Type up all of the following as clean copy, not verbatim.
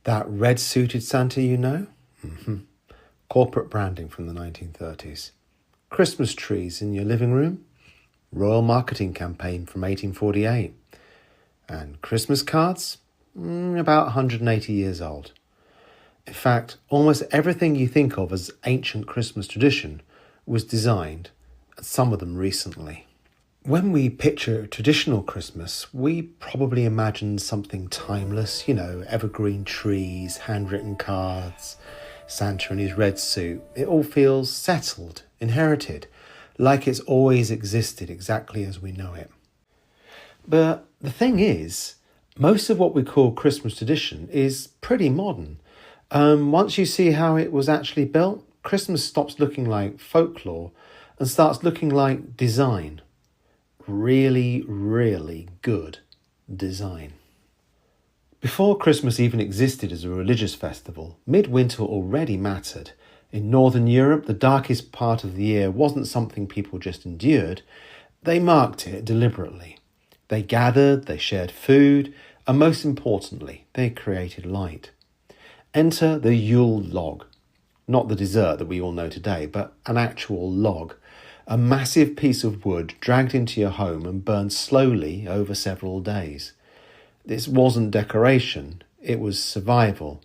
That red-suited Santa you know? Corporate branding from the 1930s. Christmas trees in your living room? Royal marketing campaign from 1848. And Christmas cards? About 180 years old. In fact, almost everything you think of as ancient Christmas tradition was designed, and some of them recently. When we picture traditional Christmas, we probably imagine something timeless, evergreen trees, handwritten cards, Santa in his red suit. It all feels settled, inherited, like it's always existed exactly as we know it. But the thing is, most of what we call Christmas tradition is pretty modern. Once you see how it was actually built, Christmas stops looking like folklore and starts looking like design. Really, really good design. Before Christmas even existed as a religious festival, midwinter already mattered. In Northern Europe, the darkest part of the year wasn't something people just endured. They marked it deliberately. They gathered, they shared food, and most importantly, they created light. Enter the Yule log. Not the dessert that we all know today, but an actual log. A massive piece of wood dragged into your home and burned slowly over several days. This wasn't decoration, it was survival.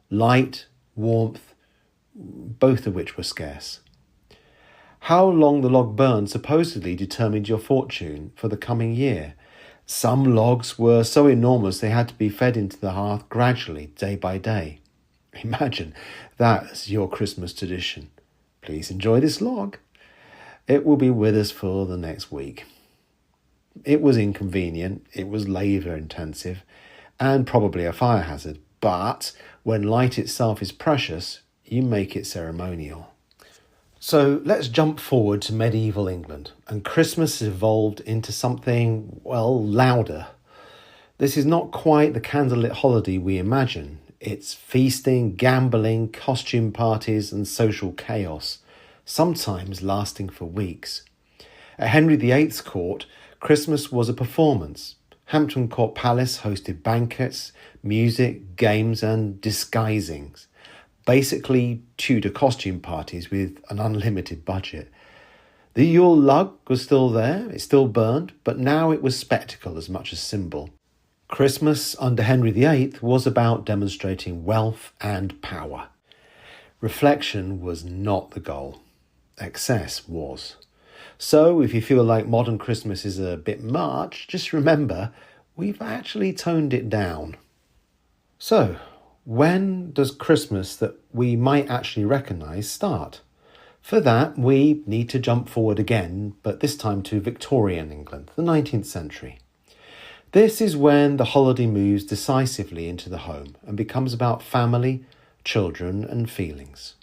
Light, warmth, both of which were scarce. How long the log burned supposedly determined your fortune for the coming year. Some logs were so enormous they had to be fed into the hearth gradually, day by day. Imagine that as your Christmas tradition. Please enjoy this log. It will be with us for the next week. It was inconvenient, it was labour intensive, and probably a fire hazard. But when light itself is precious, you make it ceremonial. So let's jump forward to medieval England, and Christmas evolved into something, louder. This is not quite the candlelit holiday we imagine. It's feasting, gambling, costume parties, and social chaos, sometimes lasting for weeks. At Henry VIII's court, Christmas was a performance. Hampton Court Palace hosted banquets, music, games, and disguisings. Basically, Tudor costume parties with an unlimited budget. The Yule log was still there, it still burned, but now it was spectacle as much as symbol. Christmas under Henry VIII was about demonstrating wealth and power. Reflection was not the goal. Excess was. So if you feel like modern Christmas is a bit much, just remember, we've actually toned it down. So, when does Christmas that we might actually recognise start? For that, we need to jump forward again, but this time to Victorian England, the 19th century. This is when the holiday moves decisively into the home and becomes about family, children, and feelings.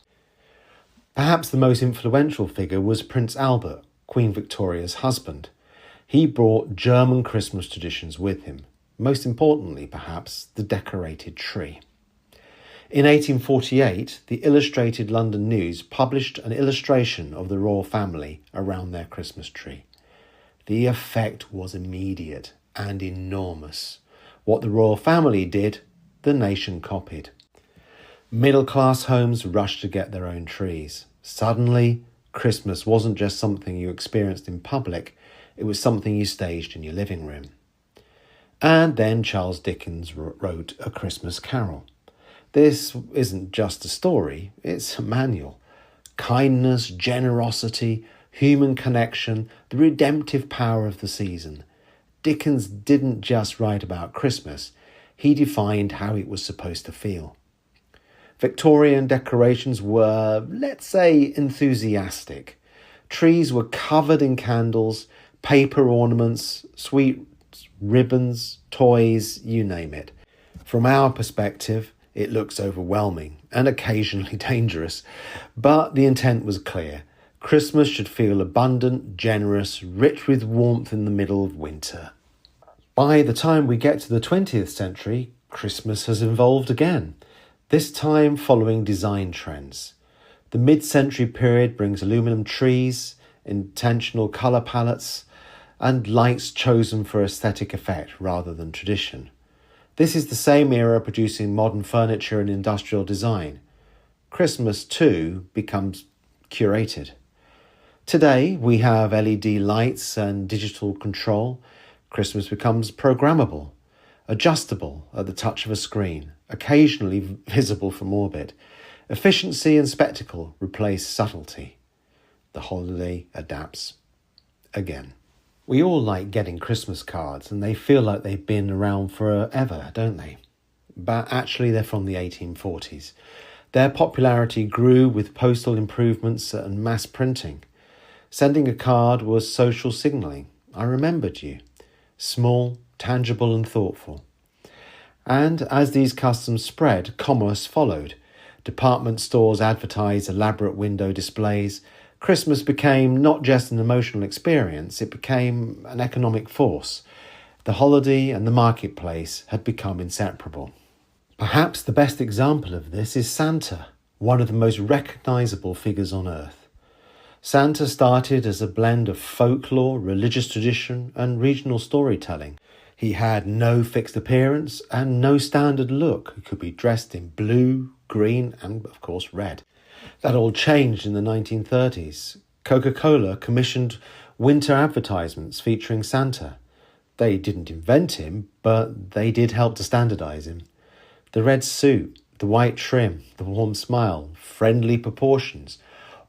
Perhaps the most influential figure was Prince Albert, Queen Victoria's husband. He brought German Christmas traditions with him, most importantly, perhaps, the decorated tree. In 1848, the Illustrated London News published an illustration of the royal family around their Christmas tree. The effect was immediate and enormous. What the royal family did, the nation copied. Middle-class homes rushed to get their own trees. Suddenly, Christmas wasn't just something you experienced in public, it was something you staged in your living room. And then Charles Dickens wrote A Christmas Carol. This isn't just a story, it's a manual. Kindness, generosity, human connection, the redemptive power of the season. Dickens didn't just write about Christmas, he defined how it was supposed to feel. Victorian decorations were, let's say, enthusiastic. Trees were covered in candles, paper ornaments, sweet ribbons, toys, you name it. From our perspective, it looks overwhelming and occasionally dangerous, but the intent was clear. Christmas should feel abundant, generous, rich with warmth in the middle of winter. By the time we get to the 20th century, Christmas has evolved again, this time following design trends. The mid-century period brings aluminum trees, intentional colour palettes, and lights chosen for aesthetic effect rather than tradition. This is the same era producing modern furniture and industrial design. Christmas, too, becomes curated. Today, we have LED lights and digital control. Christmas becomes programmable, adjustable at the touch of a screen, occasionally visible from orbit. Efficiency and spectacle replace subtlety. The holiday adapts again. We all like getting Christmas cards, and they feel like they've been around forever, don't they? But actually they're from the 1840s. Their popularity grew with postal improvements and mass printing. Sending a card was social signalling. I remembered you. Small, tangible and thoughtful. And as these customs spread, commerce followed. Department stores advertised elaborate window displays. Christmas became not just an emotional experience, it became an economic force. The holiday and the marketplace had become inseparable. Perhaps the best example of this is Santa, one of the most recognisable figures on earth. Santa started as a blend of folklore, religious tradition and regional storytelling. He had no fixed appearance and no standard look. He could be dressed in blue, green and, of course, red. That all changed in the 1930s. Coca-Cola commissioned winter advertisements featuring Santa. They didn't invent him, but they did help to standardise him. The red suit, the white trim, the warm smile, friendly proportions,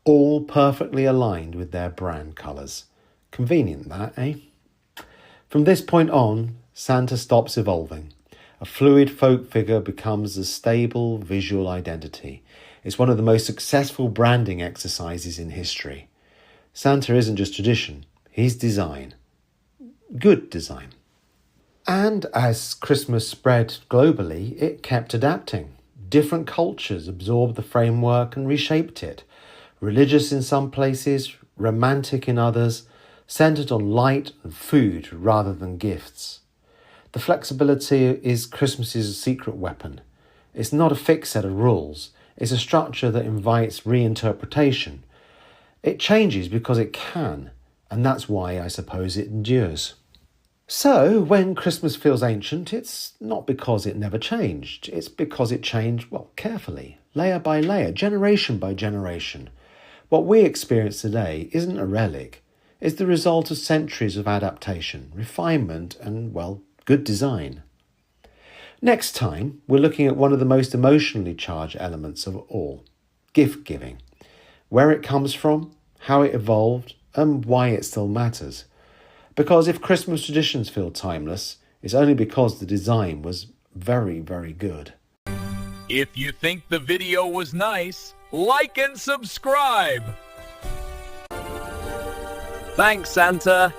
all perfectly aligned with their brand colours. Convenient that, eh? From this point on, Santa stops evolving. A fluid folk figure becomes a stable visual identity. It's one of the most successful branding exercises in history. Santa isn't just tradition, he's design. Good design. And as Christmas spread globally, it kept adapting. Different cultures absorbed the framework and reshaped it. Religious in some places, romantic in others, centred on light and food rather than gifts. The flexibility is Christmas's secret weapon. It's not a fixed set of rules. It's a structure that invites reinterpretation. It changes because it can, and that's why I suppose it endures. So, when Christmas feels ancient, it's not because it never changed. It's because it changed, carefully, layer by layer, generation by generation. What we experience today isn't a relic. It's the result of centuries of adaptation, refinement, and, good design. Next time, we're looking at one of the most emotionally charged elements of all, gift giving. Where it comes from, how it evolved, and why it still matters. Because if Christmas traditions feel timeless, it's only because the design was very, very good. If you think the video was nice, like and subscribe. Thanks, Santa.